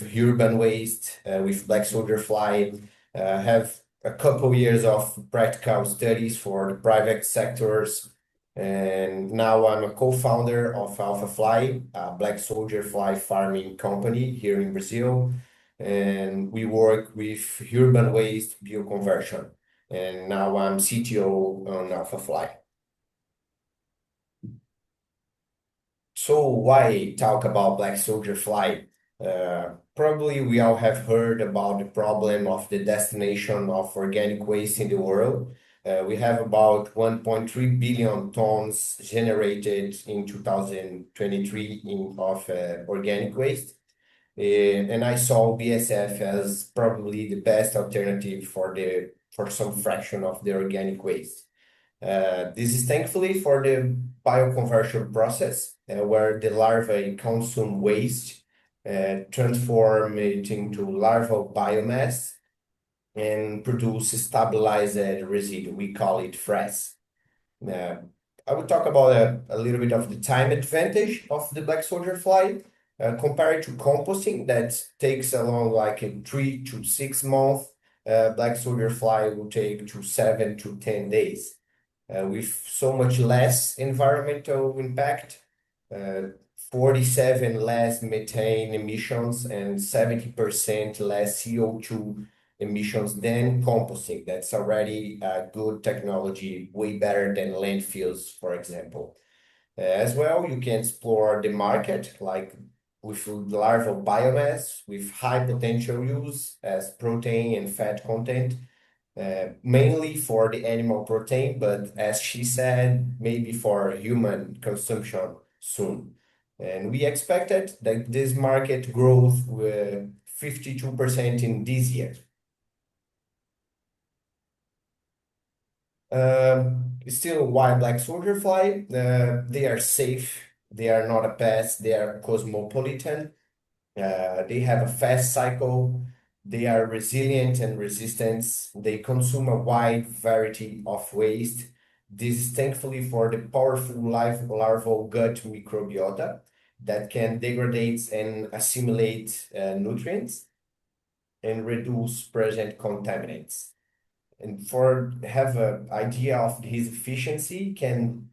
with urban waste, with black soldier fly. Have a couple years of practical studies for the private sectors. And now I'm a co-founder of Alfafly, a black soldier fly farming company here in Brazil. And we work with urban waste bioconversion. And now I'm CTO on Alfafly. So why talk about black soldier fly? Probably we all have heard about the problem of the destination of organic waste in the world. We have about 1.3 billion tons generated in 2023 of organic waste. And I saw BSF as probably the best alternative for some fraction of the organic waste. This is thankfully for the bioconversion process, where the larvae consume waste, transform it into larval biomass, and produce stabilized residue. We call it FRES. I will talk about a little bit of the time advantage of the black soldier fly. Compared to composting, that takes along like 3 to 6 months, black soldier fly will take 7 to 10 days. With so much less environmental impact, 47 less methane emissions and 70% less CO2 emissions than composting. That's already a good technology, way better than landfills, for example. As well, you can explore the market like with larval biomass with high potential use as protein and fat content. Mainly for the animal protein, but as she said, maybe for human consumption soon. And we expected that this market growth will 52% in this year. Still, why black soldier fly? They are safe. They are not a pest. They are cosmopolitan. They have a fast cycle. They are resilient and resistant. They consume a wide variety of waste. This is thankfully for the powerful larval gut microbiota that can degrade and assimilate nutrients and reduce present contaminants. And for have an idea of his efficiency, can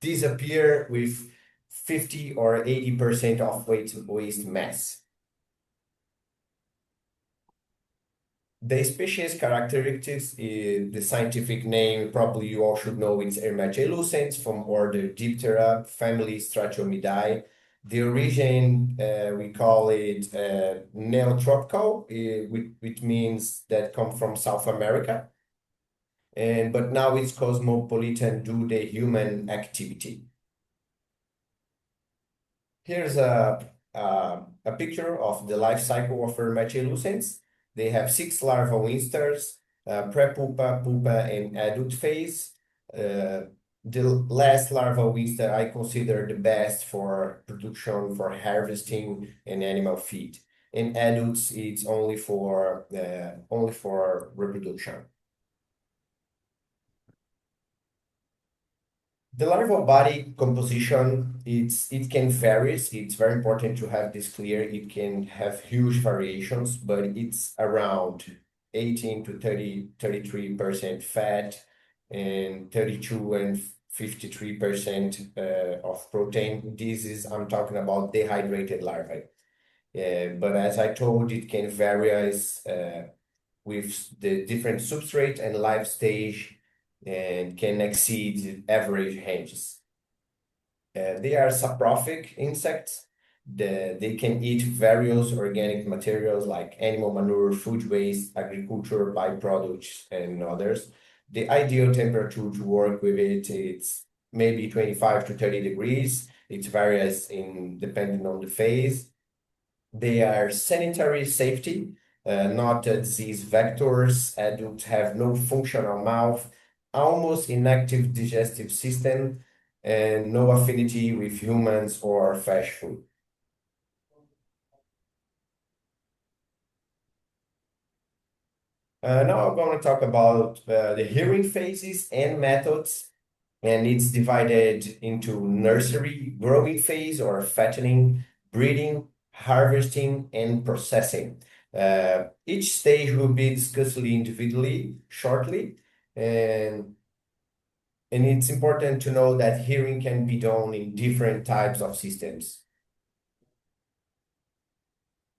disappear with 50 or 80% of waste mass. The species characteristics, the scientific name, probably you all should know, it's Ermatilucens from order Diptera, family Stratiomyidae. The origin, we call it neotropical, which means that come from South America. But now it's cosmopolitan due to the human activity. Here's a picture of the life cycle of Ermatilucens. They have 6 larval instars, prepupa, pupa, and adult phase. The last larval instar I consider the best for production, for harvesting, and animal feed. In adults, it's only for reproduction. The larval body composition, it can vary. It's very important to have this clear. It can have huge variations, but it's around 18 to 33% fat and 32 and 53% of protein. I'm talking about dehydrated larvae. But as I told, it can vary with the different substrate and life stage, and can exceed average ranges. They are saprophic insects. They can eat various organic materials like animal manure, food waste, agricultural byproducts, and others. The ideal temperature to work with it's maybe 25 to 30 degrees. It varies depending on the phase. They are sanitary safety, not disease vectors. Adults have no functional mouth, almost inactive digestive system, and no affinity with humans or fresh food. Now I'm going to talk about the hearing phases and methods, and it's divided into nursery, growing phase or fattening, breeding, harvesting, and processing. Each stage will be discussed individually shortly, and it's important to know that hearing can be done in different types of systems.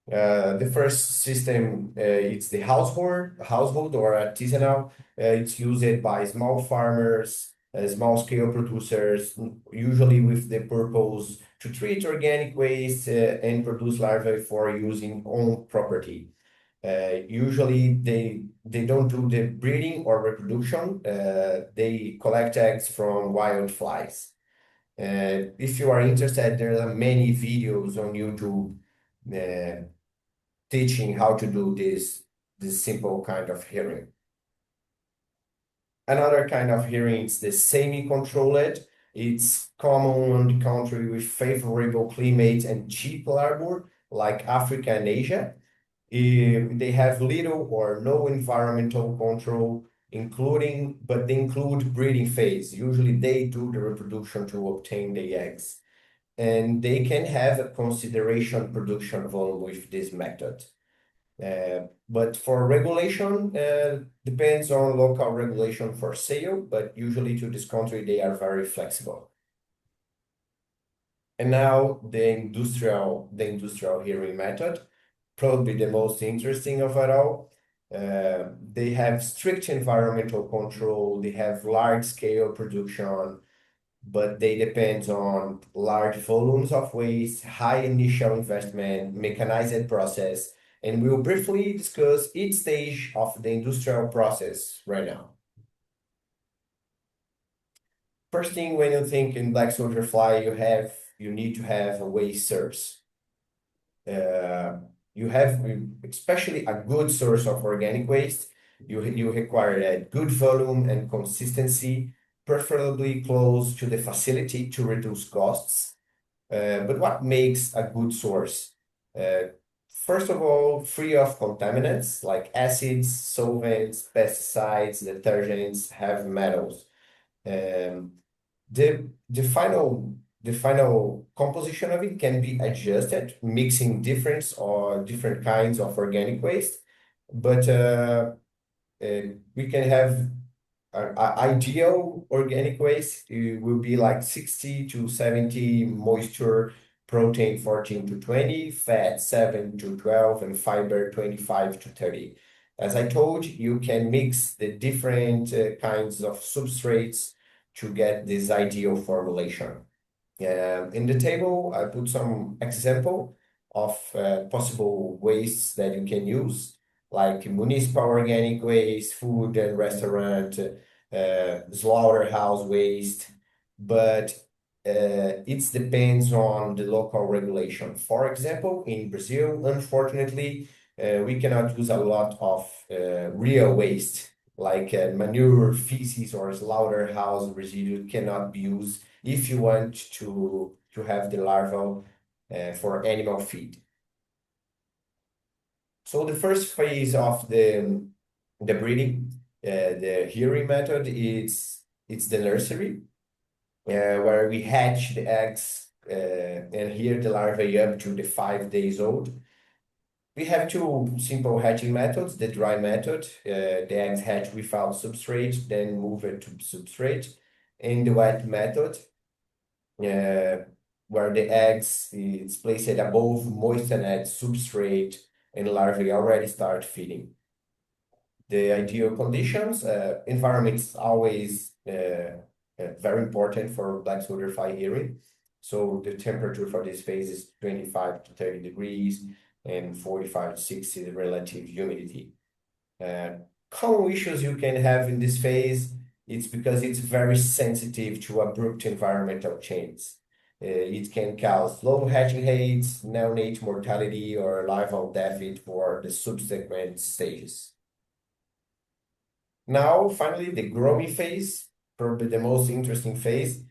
The first system, it's the household or artisanal. It's used by small farmers, small scale producers, usually with the purpose to treat organic waste and produce larvae for using own property. Usually they don't do the breeding or reproduction. They collect eggs from wild flies. If you are interested, there are many videos on YouTube teaching how to do this simple kind of hearing. Another kind of hearing is the semi-controlled. It's common on the country with favorable climate and cheap labor, like Africa and Asia. They have little or no environmental control, but they include breeding phase. Usually they do the reproduction to obtain the eggs. And they can have a consideration production volume with this method. But for regulation, depends on local regulation for sale, but usually to this country, they are very flexible. And now the industrial hearing method, probably the most interesting of it all. They have strict environmental control, they have large scale production, but they depend on large volumes of waste, high initial investment, mechanized process, and we'll briefly discuss each stage of the industrial process right now. First thing, when you think in black soldier fly, you need to have a waste source. You have especially a good source of organic waste. You require a good volume and consistency, preferably close to the facility to reduce costs. But what makes a good source? First of all, free of contaminants like acids, solvents, pesticides, detergents, heavy metals. The final composition of it can be adjusted, mixing different kinds of organic waste, but we can have ideal organic waste. It will be like 60 to 70 moisture, protein 14 to 20, fat 7 to 12, and fiber 25 to 30. As I told you, you can mix the different kinds of substrates to get this ideal formulation. In the table, I put some example of possible wastes that you can use, like municipal organic waste, food and restaurant, slaughterhouse waste, but it depends on the local regulation. For example, in Brazil, unfortunately, we cannot use a lot of real waste, like manure, feces, or slaughterhouse residue cannot be used if you want to have the larva for animal feed. So the first phase of the breeding, the hearing method, it's the nursery, where we hatch the eggs and hear the larvae up to the 5 days old. We have two simple hatching methods, the dry method, the eggs hatch without substrate, then move it to substrate, and the wet method, where the eggs is placed above moistened substrate and larvae already start feeding. The ideal conditions, environment is always very important for black soldier fly hearing. So the temperature for this phase is 25 to 30 degrees and 45 to 60 the relative humidity. Common issues you can have in this phase, it's because it's very sensitive to abrupt environmental changes. It can cause low hatching rates, neonate mortality, or larval death for the subsequent stages. Now, finally, the growing phase, probably the most interesting phase.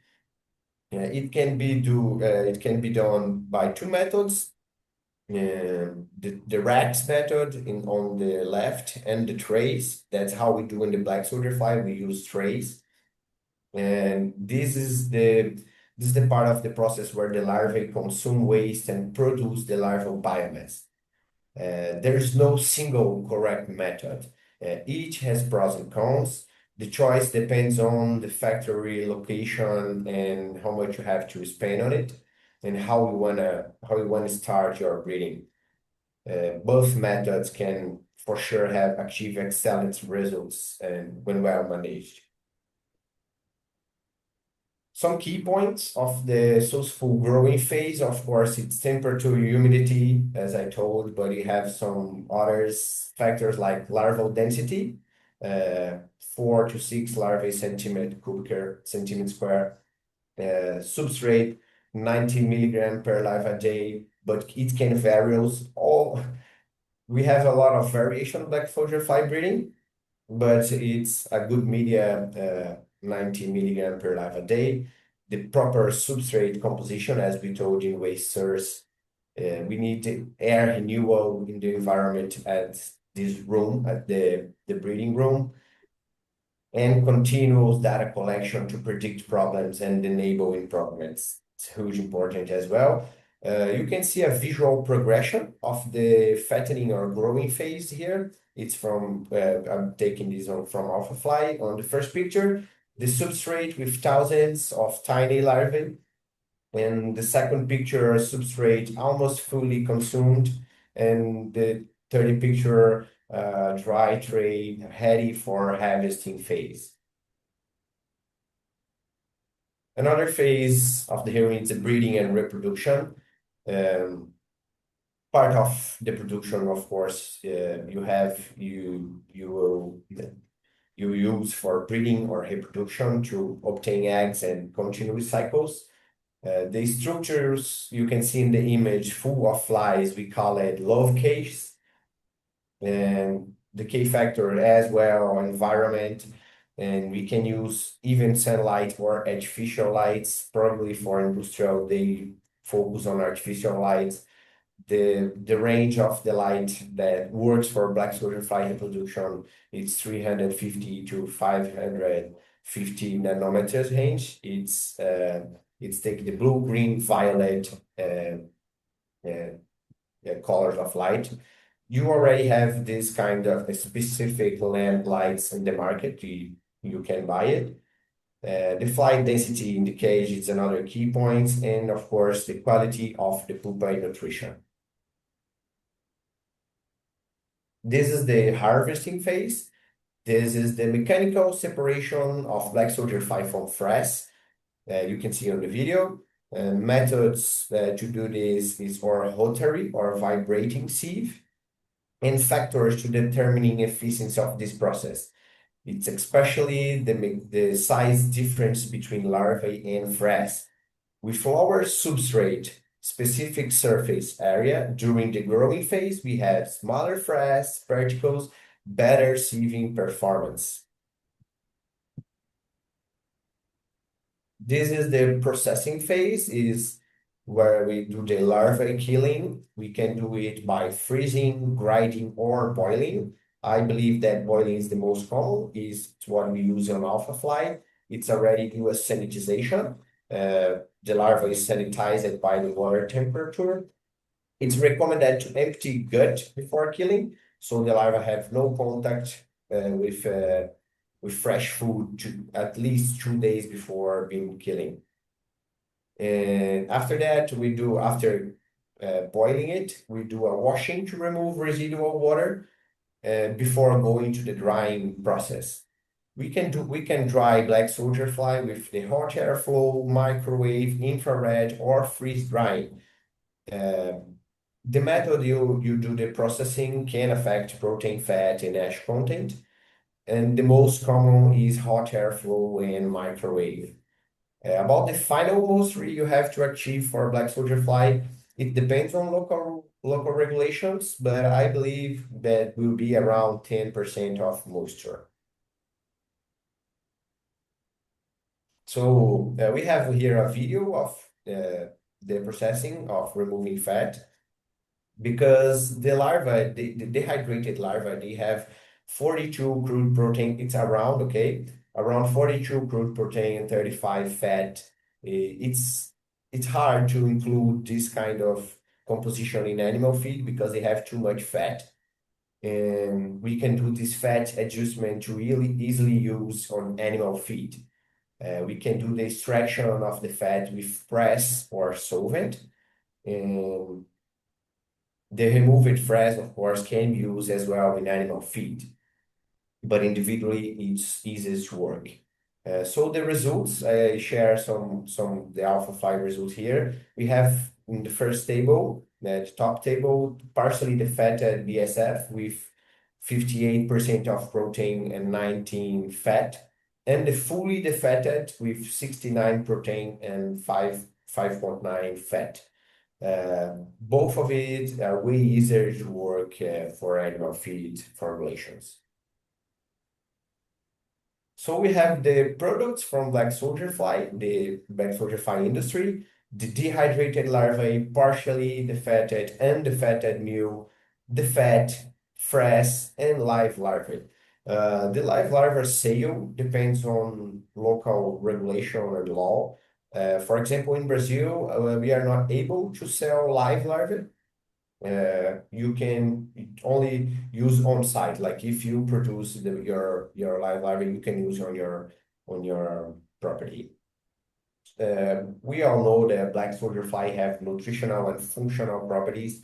It can be done by two methods. The racks method on the left and the trays. That's how we do in the black soldier fly. We use trays, and this is the This is the part of the process where the larvae consume waste and produce the larval biomass. There's no single correct method. Each has pros and cons. The choice depends on the factory location and how much you have to spend on it, and how you wanna start your breeding. Both methods can for sure have achieve excellent results and when well managed. Some key points of the successful growing phase, of course, it's temperature, humidity, as I told, but you have some others factors like larval density, 4 to 6 larvae centimeter square, substrate 90 milligram per larva a day, but it can varies. We have a lot of variation black soldier fly breeding, but it's a good media, 90 milligram per life a day. The proper substrate composition, as we told in waste source, we need air renewal in the environment at this room, at the breeding room, and continuous data collection to predict problems and enable improvements. It's hugely important as well. You can see a visual progression of the fattening or growing phase here. It's from, I'm taking this on from Alfafly on the first picture, the substrate with thousands of tiny larvae. And the second picture, substrate almost fully consumed. And the third picture, dry tray ready for harvesting phase. Another phase of the hearing is the breeding and reproduction. Part of the production, of course, you will use for breeding or reproduction to obtain eggs and continue cycles. The structures you can see in the image full of flies, we call it love cage. And the K factor as well, environment, and we can use even sunlight or artificial lights. Probably for industrial, they focus on artificial lights. The range of the light that works for black soldier fly reproduction is 350 to 550 nanometers range. It's take the blue, green, violet colors of light. You already have this kind of specific lamp lights in the market. You can buy it. The flight density in the cage is another key point, and of course, the quality of the pupa and nutrition. This is the harvesting phase. This is the mechanical separation of black soldier fly from frass. You can see on the video. Methods to do this is or rotary or vibrating sieve, and factors to determining efficiency of this process. It's especially the size difference between larvae and frass. With our substrate specific surface area during the growing phase, we have smaller frass particles, better sieving performance. This is the processing phase, is where we do the larvae killing. We can do it by freezing, grinding, or boiling. I believe that boiling is the most common, is what we use on Alfafly. It's already do a sanitization. The larva is sanitized by the water temperature. It's recommended to empty gut before killing, so the larva have no contact with fresh food at least 2 days before being killing. And after that, after boiling it, we do a washing to remove residual water before going to the drying process. We can dry black soldier fly with the hot airflow, microwave, infrared, or freeze drying. The method you do the processing can affect protein, fat, and ash content, and the most common is hot airflow and microwave. About the final moisture you have to achieve for black soldier fly, it depends on local regulations, but I believe that will be around 10% of moisture. So we have here a video of the processing of removing fat, because the larva, the dehydrated larva, they have 42 crude protein. It's around 42 crude protein and 35 fat It's hard to include this kind of composition in animal feed because they have too much fat. And we can do this fat adjustment to really easily use on animal feed. We can do the extraction of the fat with press or solvent. And the removed fat, of course, can be used as well in animal feed, but individually it's easiest to work. So the results, I share some the Alfafly results here. We have in the first table, the top table, partially defatted BSF with 58% of protein and 19 fat, and the fully defatted with 69 protein and 5.9 fat. Both of it are way easier to work for animal feed formulations. So we have the products from black soldier fly, the black soldier fly industry, the dehydrated larvae, partially defatted and defatted meal, the fat, fresh, and live larvae. The live larva sale depends on local regulation and law. For example, in Brazil, we are not able to sell live larvae. You can only use on site. Like if you produce your live larvae, you can use on your property. We all know that black soldier fly have nutritional and functional properties.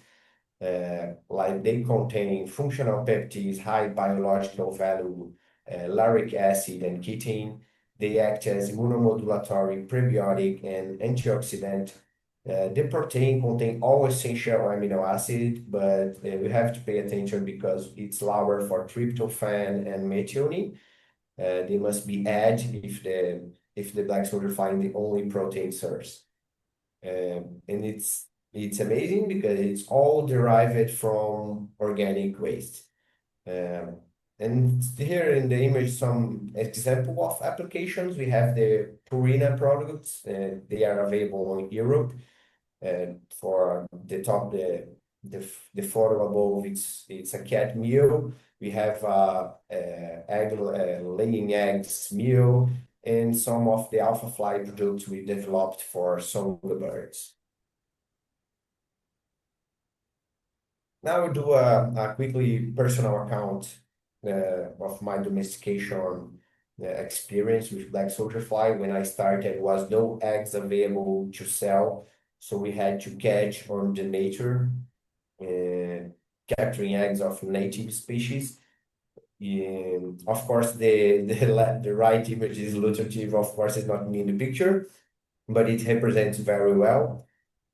Like they contain functional peptides, high biological value, lauric acid and chitin. They act as immunomodulatory, prebiotic, and antioxidant. The protein contain all essential amino acid, but we have to pay attention because it's lower for tryptophan and methionine. They must be added if the black soldier find the only protein source. And it's amazing because it's all derived from organic waste. And here in the image, some example of applications. We have the Purina products. They are available in Europe. For the top, the photo above, it's a cat meal. We have laying eggs meal and some of the Alfafly products we developed for songbirds. Now we'll do a quickly personal account of my domestication experience with black soldier fly. When I started, was no eggs available to sell, so we had to catch on the nature, capturing eggs of native species. And of course, the right image is illustrative. Of course, it's not me in the picture, but it represents very well.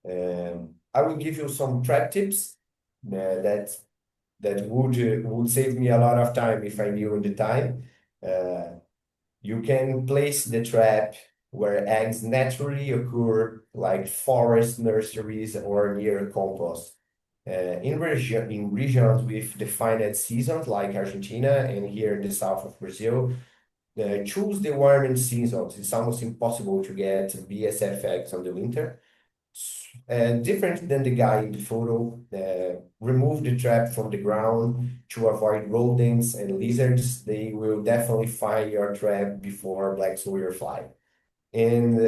I will give you some trap tips that would save me a lot of time if I knew in the time. You can place the trap where eggs naturally occur, like forest nurseries or near compost. In regions with defined seasons like Argentina and here in the south of Brazil, choose the warming seasons. It's almost impossible to get BSF eggs on the winter. Different than the guy in the photo, remove the trap from the ground to avoid rodents and lizards. They will definitely find your trap before black soldier fly. And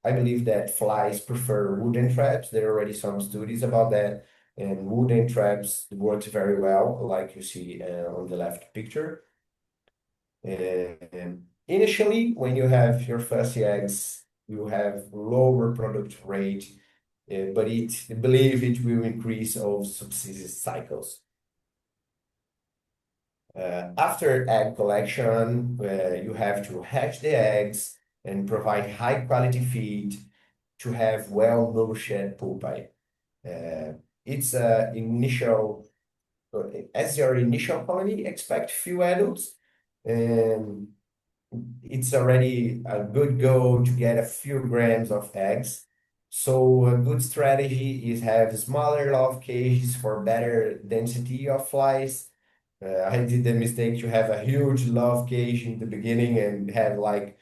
I believe that flies prefer wooden traps. There are already some studies about that. And wooden traps works very well, like you see on the left picture. And initially, when you have your first eggs, you have low reproductive rate, but I believe it will increase over successive cycles. After egg collection, you have to hatch the eggs and provide high quality feed to have well-nourished pupae. It's initial, as your initial colony, expect few adults, and it's already a good goal to get a few grams of eggs. So a good strategy is have smaller love cages for better density of flies. I did the mistake to have a huge love cage in the beginning and have like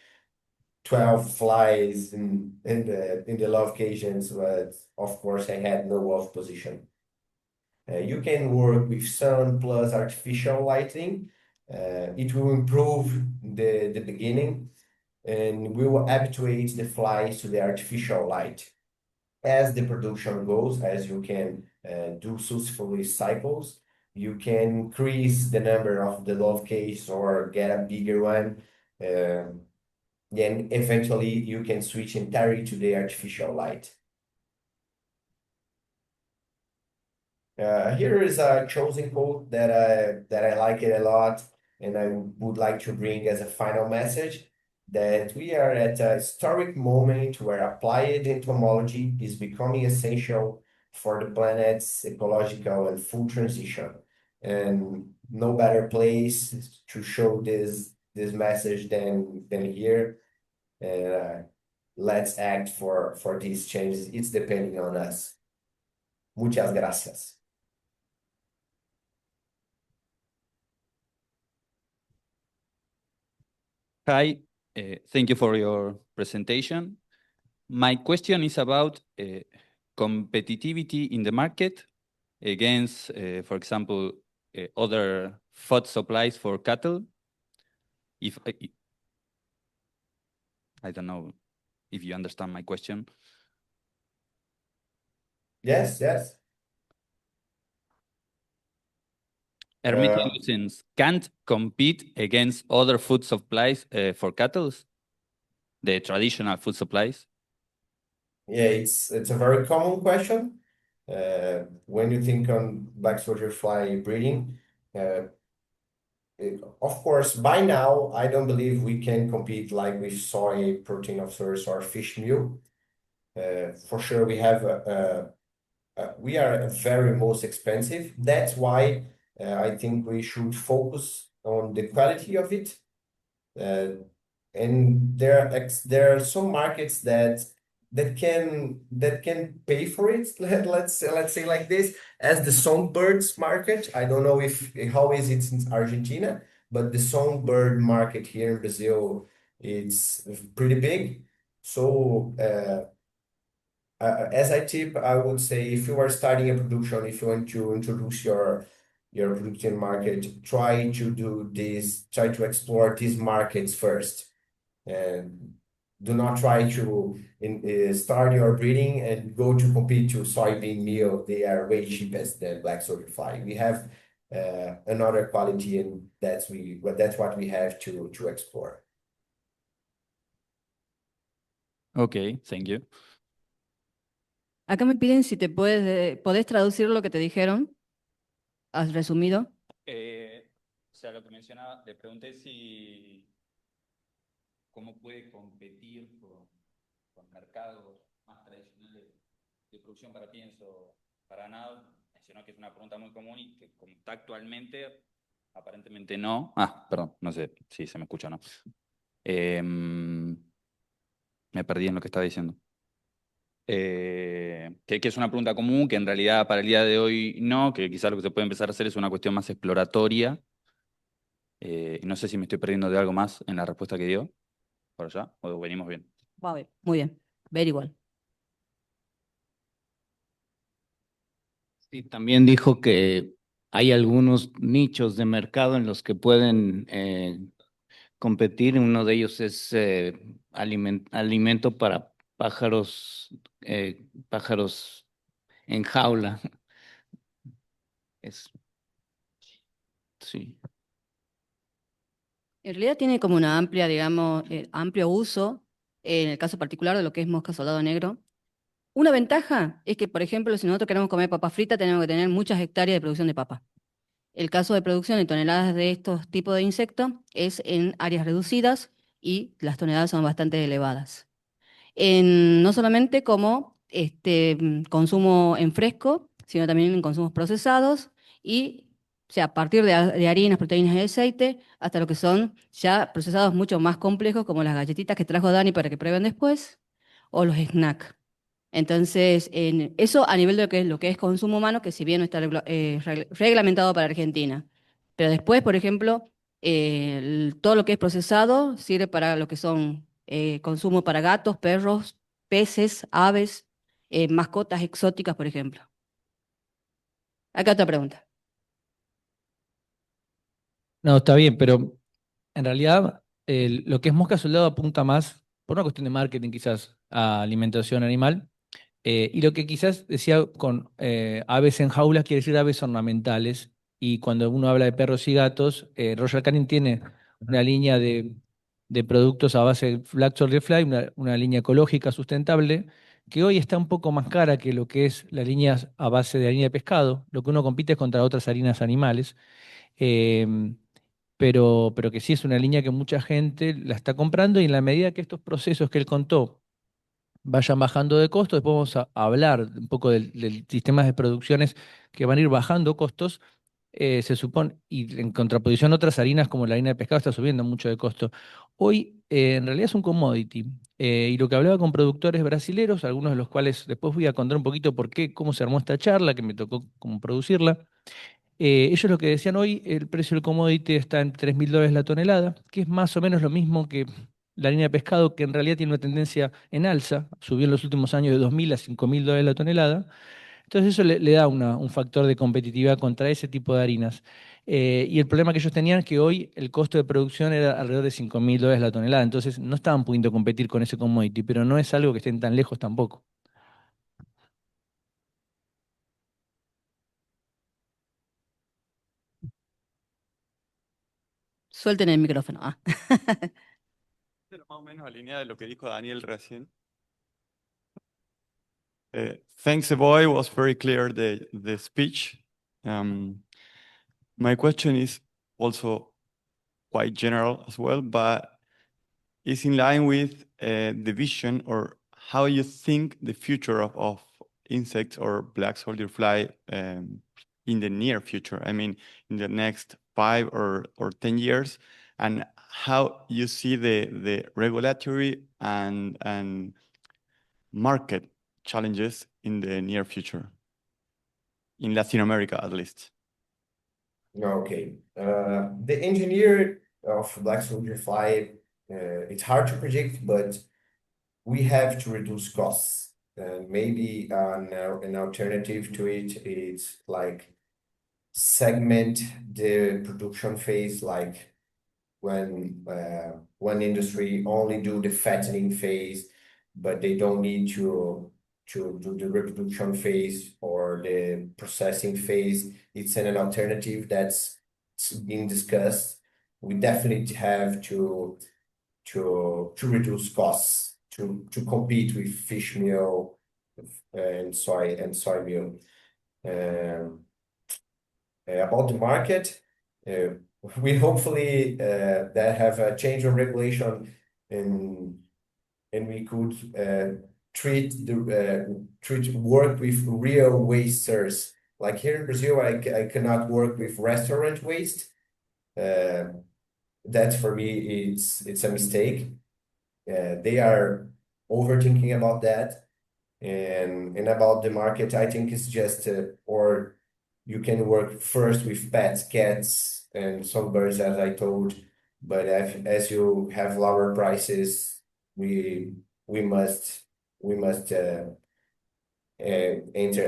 12 flies in the love cages, but of course I had no off position. You can work with sun plus artificial lighting. It will improve the beginning. and we will habituate the flies to the artificial light. As the production goes, as you can do successfully cycles, you can increase the number of the love cage or get a bigger one. Then eventually you can switch entirely to the artificial light. Here is a chosen quote that I like it a lot, and I would like to bring as a final message that we are at a historic moment where applied entomology is becoming essential for the planet's ecological and food transition. And no better place to show this message than here. Let's act for these changes. It's depending on us. Muchas gracias. Hi, thank you for your presentation. My question is about competitivity in the market against, for example, other food supplies for cattle. If I don't know if you understand my question. Yes, yes. Hermetians can't compete against other food supplies for cattle, the traditional food supplies. Yeah, it's a very common question. When you think on black soldier fly breeding, of course, by now, I don't believe we can compete like with soy protein of source or fish meal. For sure, we are very most expensive. That's why I think we should focus on the quality of it. And there are some markets that can pay for it. Let's say like this, as the songbirds market. I don't know if how is it in Argentina, but the songbird market here in Brazil, it's pretty big. So as I tip, I would say if you are starting a production, if you want to introduce your production market, try to explore these markets first. And do not try to start your breeding and go to compete to soybean meal. They are way cheapest than black soldier fly. We have another quality, and that's what we have to explore. Okay, thank you. Acá me piden si podés traducir lo que te dijeron. ¿Has resumido? O sea, lo que mencionaba, le pregunté si cómo puede competir con mercados más tradicionales de producción para pienso, para nada. Mencionó que es una pregunta muy común y que como está actualmente, aparentemente no. Perdón, no sé si se me escucha o no. Me perdí en lo que estaba diciendo. Que es una pregunta común, que en realidad para el día de hoy no, que quizás lo que se puede empezar a hacer es una cuestión más exploratoria. No sé si me estoy perdiendo de algo más en la respuesta que dio, por allá, o venimos bien. Va bien, muy bien. Very igual. Sí, también dijo que hay algunos nichos de mercado en los que pueden competir. Uno de ellos es alimento para pájaros en jaula. Sí. En realidad tiene como una amplia, digamos, amplio uso en el caso particular de lo que es mosca soldado negro. Una ventaja es que, por ejemplo, si nosotros queremos comer papa frita, tenemos que tener muchas hectáreas de producción de papa. El caso de producción de toneladas de estos tipos de insectos es en áreas reducidas y las toneladas son bastante elevadas. No solamente como consumo en fresco, sino también en consumos procesados y, o sea, a partir de harinas, proteínas y aceite, hasta lo que son ya procesados mucho más complejos, como las galletitas que trajo Dani para que prueben después, o los snacks. Entonces, eso a nivel de lo que es consumo humano, que si bien no está reglamentado para Argentina. Pero después, por ejemplo, todo lo que es procesado sirve para lo que son consumo para gatos, perros, peces, aves, mascotas exóticas, por ejemplo. Acá otra pregunta. No, está bien, pero en realidad lo que es mosca soldado apunta más, por una cuestión de marketing quizás, a alimentación animal. Y lo que quizás decía con aves en jaulas quiere decir aves ornamentales. Y cuando uno habla de perros y gatos, Royal Canin tiene una línea de productos a base de Black Soldier Fly, una línea ecológica sustentable, que hoy está un poco más cara que lo que es la línea a base de harina de pescado. Lo que uno compite es contra otras harinas animales. Em, pero que sí es una línea que mucha gente la está comprando y en la medida que estos procesos que él contó vayan bajando de costo, después vamos a hablar un poco del sistema de producciones que van a ir bajando costos, se supone, y en contraposición a otras harinas como la harina de pescado está subiendo mucho de costo. Hoy en realidad es un commodity, y lo que hablaba con productores brasileros, algunos de los cuales después voy a contar un poquito por qué, cómo se armó esta charla, que me tocó cómo producirla. Ellos lo que decían hoy, el precio del commodity está en $3.000 la tonelada, que es más o menos lo mismo que la línea de pescado, que en realidad tiene una tendencia en alza, subió en los últimos años de 2.000 a $5.000 la tonelada. Entonces eso le da un factor de competitividad contra ese tipo de harinas. Y el problema que ellos tenían es que hoy el costo de producción era alrededor de $5.000 la tonelada, entonces no estaban pudiendo competir con ese commodity, pero no es algo que estén tan lejos tampoco. Suelten el micrófono. Ah. Pero más o menos alineada de lo que dijo Daniel recién. Thanks, Evoy, was very clear the speech. My question is also quite general as well, but it's in line with the vision or how you think the future of insects or black soldier fly in the near future. I mean, in the next 5 or 10 years, and how you see the regulatory and market challenges in the near future, in Latin America at least. Okay. The engineer of Black Soldier Fly, it's hard to predict, but we have to reduce costs. And maybe an alternative to it is like segment the production phase, like when one industry only do the fattening phase, but they don't need to do the reproduction phase or the processing phase. It's an alternative that's being discussed. We definitely have to reduce costs to compete with fish meal and soy meal. About the market, we hopefully that have a change of regulation and we could work with real wasters. Like here in Brazil, I cannot work with restaurant waste. That for me it's a mistake. They are overthinking about that, and about the market, I think it's just or you can work first with pets, cats, and some birds, as I told. But as you have lower prices, we must enter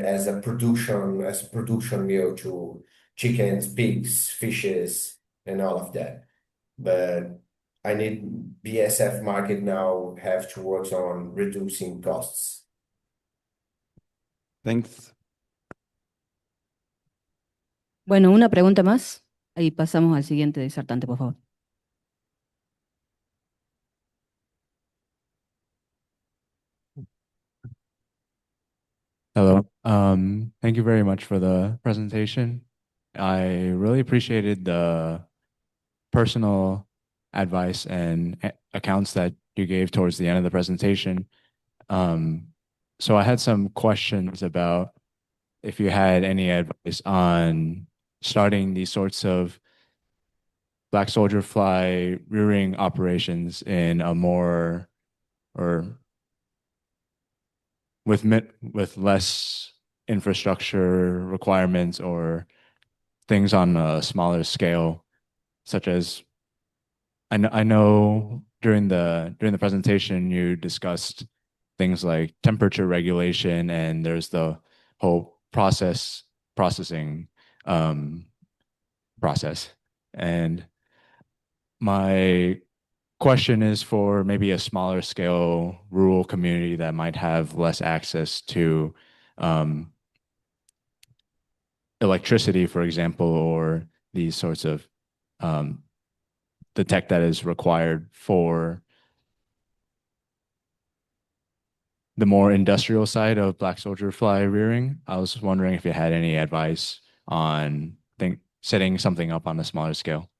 as a production meal to chickens, pigs, fishes, and all of that. But I need BSF market now have to work on reducing costs. Thanks. Bueno, una pregunta más. Ahí pasamos al siguiente disertante, por favor. Hello. Thank you very much for the presentation. I really appreciated the personal advice and accounts that you gave towards the end of the presentation. So I had some questions about if you had any advice on starting these sorts of black soldier fly rearing operations in a more or with less infrastructure requirements or things on a smaller scale, such as I know during the presentation you discussed things like temperature regulation, and there's the whole processing process. And my question is for maybe a smaller scale rural community that might have less access to electricity, for example, or these sorts of the tech that is required for the more industrial side of black soldier fly rearing. I was wondering if you had any advice on setting something up on a smaller scale.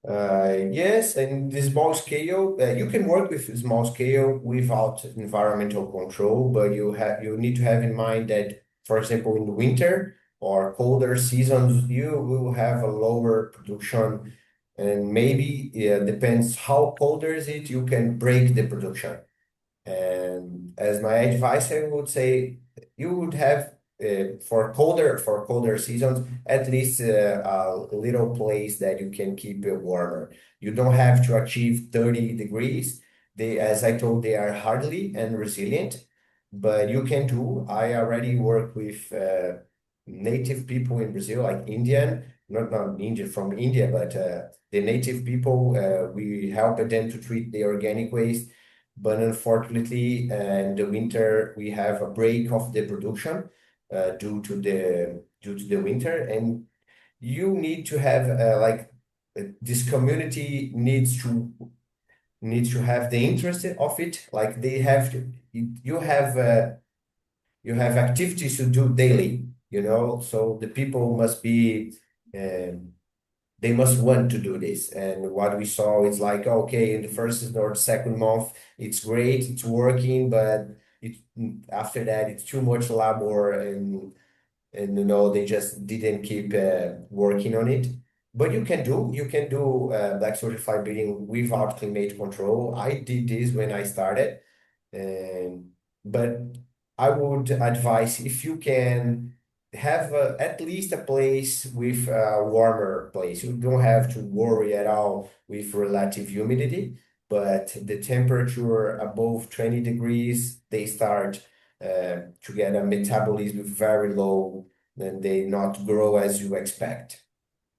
Yes, and the small scale, you can work with small scale without environmental control, but you need to have in mind that, for example, in the winter or colder seasons, you will have a lower production, and maybe depends how colder is it, you can break the production. And as my advice, I would say you would have for colder seasons at least a little place that you can keep it warmer. You don't have to achieve 30 degrees. They, as I told, they are hardy and resilient, but you can do. I already work with native people in Brazil, like Indian, not Indian from India, but the native people. We help them to treat the organic waste. But unfortunately, in the winter, we have a break of the production due to the winter, and you need to have this community needs to have the interest of it. Like they have to, you have activities to do daily, you know. So the people must be. They must want to do this. And what we saw is like, okay, in the first or second month, it's great, it's working, but after that, it's too much labor, and you know, they just didn't keep working on it. But you can do black soldier fly breeding without climate control. I did this when I started, and but I would advise if you can have at least a place with a warmer place. You don't have to worry at all with relative humidity, but the temperature above 20 degrees, they start to get a metabolism very low, and they not grow as you expect.